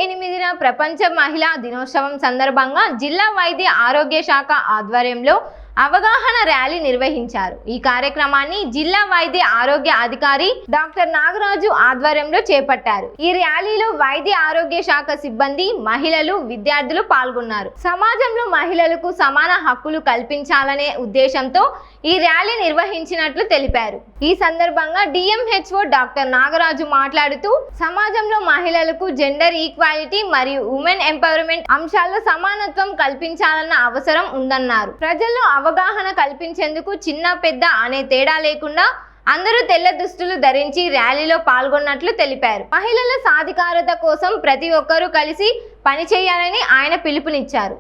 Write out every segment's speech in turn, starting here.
8న ప్రపంచ మహిళా దినోత్సవం సందర్భంగా జిల్లా వైద్య ఆరోగ్య శాఖ ఆధ్వర్యంలో అవగాహన ర్యాలీ నిర్వహించారు। ఈ కార్యక్రమాన్ని జిల్లా వైద్య ఆరోగ్య అధికారి డాక్టర్ నాగరాజు ఆధ్వర్యంలో చేపట్టారు। ఈ ర్యాలీలో వైద్య ఆరోగ్య శాఖ సిబ్బంది, మహిళలు, విద్యార్థులు పాల్గొన్నారు। సమాజంలో మహిళలకు సమాన హక్కులు కల్పించాలనే ఉద్దేశంతో ఈ ర్యాలీ నిర్వహించినట్లు తెలిపారు। ఈ సందర్భంగా డిఎంహెచ్ఓ డాక్టర్ నాగరాజు మాట్లాడుతూ సమాజంలో మహిళలకు జెండర్ ఈక్వాలిటీ మరియు ఉమెన్ ఎంపవర్మెంట్ అంశాల్లో సమానత్వం కల్పించాలన్న అవసరం ఉందన్నారు। ప్రజల్లో అవగాహన కల్పించేందుకు చిన్న పెద్ద అనే తేడా లేకుండా అందరూ తెల్ల దుస్తులు ధరించి ర్యాలీలో పాల్గొన్నట్లు తెలిపారు। మహిళల సాధికారత కోసం ప్రతి ఒక్కరూ కలిసి పనిచేయాలని ఆయన పిలుపునిచ్చారు।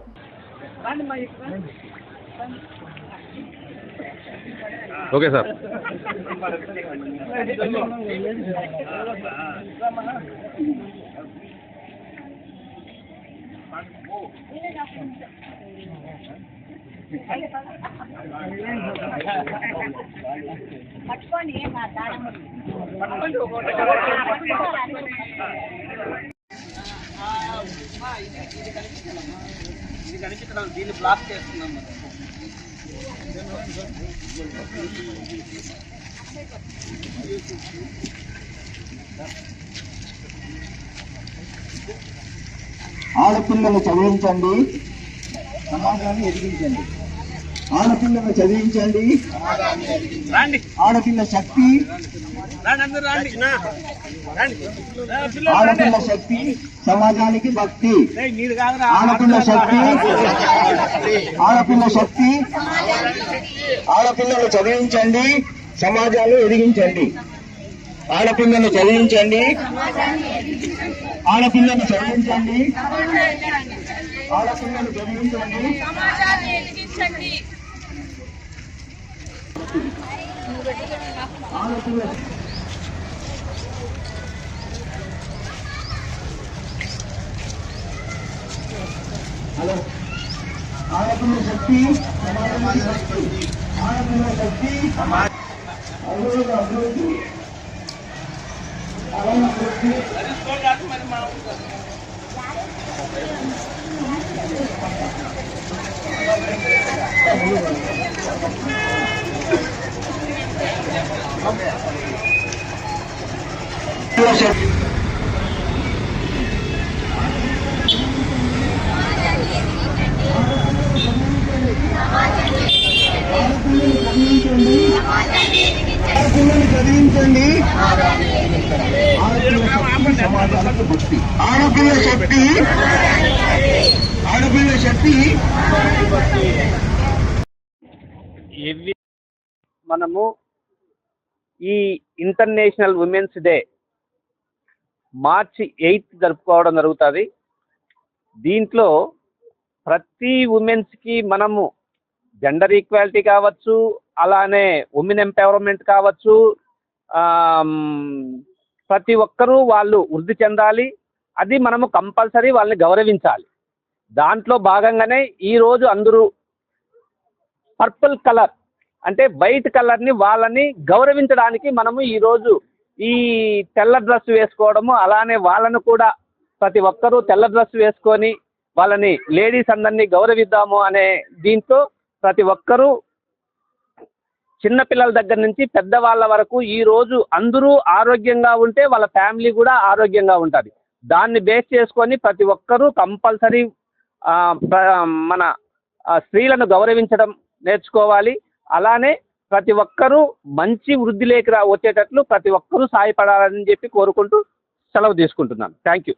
Okay sir. దీన్ని బ్లాక్ చేస్తున్నాం। ఆడపిల్లలు చదివించండి, సమాజాన్ని ఎదిగించండి। ఆడపిల్లలు చదివించండి, ఆడపిల్ల శక్తి, ఆడపిల్ల శక్తి సమాజానికి భక్తి। ఆడపిల్ల శక్తి, ఆడపిల్ల శక్తి, ఆడపిల్లలు చదివించండి, సమాజాలు ఎదిగించండి। ఆడపిల్లలు చదివించండి, ఆడపిల్లలు చదివించండి, ఆడపిల్లలు చదివించండి, ఆడపిల్ల హలో ఆడపిల్ల శక్తి సమాజానికి శక్తి। ఆడపిల్ల శక్తి అభివృద్ధి అభివృద్ధి అభివృద్ధి చదివించండి, సమాజానికి భక్తి। ఆడపిల్ల శక్తి, ఆడపిల్ల శక్తి। మనము ఈ ఇంటర్నేషనల్ ఉమెన్స్ డే మార్చి 8 జరుపుకోవడం జరుగుతుంది। దీంట్లో ప్రతి ఉమెన్స్కి మనము జెండర్ ఈక్వాలిటీ కావచ్చు, అలానే ఉమెన్ ఎంపవర్మెంట్ కావచ్చు, ప్రతి ఒక్కరూ వాళ్ళు వృద్ధి చెందాలి। అది మనము కంపల్సరీ వాళ్ళని గౌరవించాలి। దాంట్లో భాగంగానే ఈరోజు అందరూ పర్పుల్ కలర్ అంటే వైట్ కలర్ని వాళ్ళని గౌరవించడానికి మనము ఈరోజు ఈ తెల్ల డ్రెస్ వేసుకోవడము, అలానే వాళ్ళను కూడా ప్రతి ఒక్కరూ తెల్ల డ్రెస్ వేసుకొని వాళ్ళని లేడీస్ అందరినీ గౌరవిద్దాము అనే దీంతో ప్రతి ఒక్కరూ చిన్నపిల్లల దగ్గర నుంచి పెద్దవాళ్ళ వరకు ఈరోజు అందరూ ఆరోగ్యంగా ఉంటే వాళ్ళ ఫ్యామిలీ కూడా ఆరోగ్యంగా ఉంటుంది। దాన్ని బేస్ చేసుకొని ప్రతి ఒక్కరూ కంపల్సరీ మన స్త్రీలను గౌరవించడం నేర్చుకోవాలి। అలానే ప్రతి ఒక్కరూ మంచి వృద్ధిలోకి వచ్చేటట్లు ప్రతి ఒక్కరూ సహాయపడాలని చెప్పి కోరుకుంటూ సెలవు తీసుకుంటున్నాను। Thank you.